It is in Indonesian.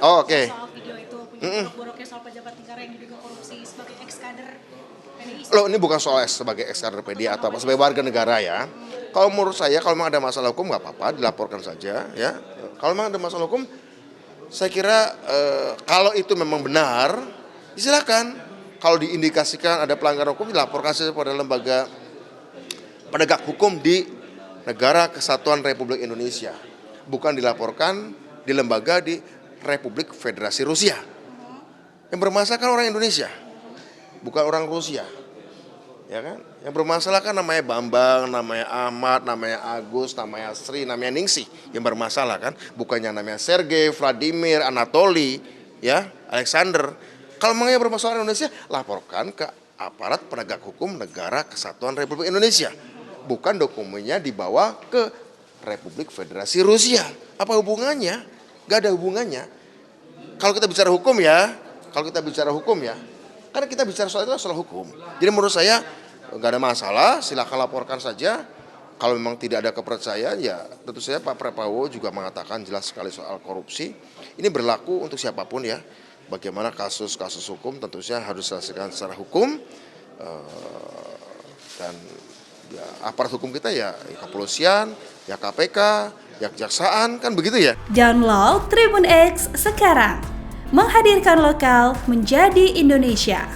Oh, oke. Soal video itu punya borok-boroknya soal pejabat negara yang diduga korupsi sebagai ex-kader PDI. Loh, ini bukan soal sebagai ex-kader PDI atau apa, sebagai warga negara ya. Kalau menurut saya, kalau memang ada masalah hukum nggak apa-apa, dilaporkan saja ya. Kalau memang ada masalah hukum, saya kira kalau itu memang benar, silakan. Kalau diindikasikan ada pelanggaran hukum, dilaporkan saja pada lembaga penegak hukum di negara kesatuan Republik Indonesia. Bukan dilaporkan di lembaga di Republik Federasi Rusia. Yang bermasalah kan orang Indonesia, bukan orang Rusia. Ya kan? Yang bermasalah kan namanya Bambang, namanya Ahmad, namanya Agus, namanya Sri, namanya Ningsih. Yang bermasalah kan, bukannya namanya Sergei, Vladimir, Anatoly, ya, Alexander. Kalau memang yang bermasalah Indonesia, laporkan ke aparat penegak hukum negara kesatuan Republik Indonesia. Bukan dokumennya dibawa ke Republik Federasi Rusia. Apa hubungannya? Gak ada hubungannya. Kalau kita bicara hukum ya, karena kita bicara soal itu soal hukum. Jadi menurut saya nggak ada masalah, silakan laporkan saja. Kalau memang tidak ada kepercayaan ya tentu saja Pak Prabowo juga mengatakan jelas sekali soal korupsi. Ini berlaku untuk siapapun ya. Bagaimana kasus-kasus hukum tentu saja harus diselesaikan secara hukum dan ya, aparat hukum kita ya kepolisian, ya KPK, ya kejaksaan kan begitu ya. Download Tribun X sekarang, menghadirkan lokal menjadi Indonesia.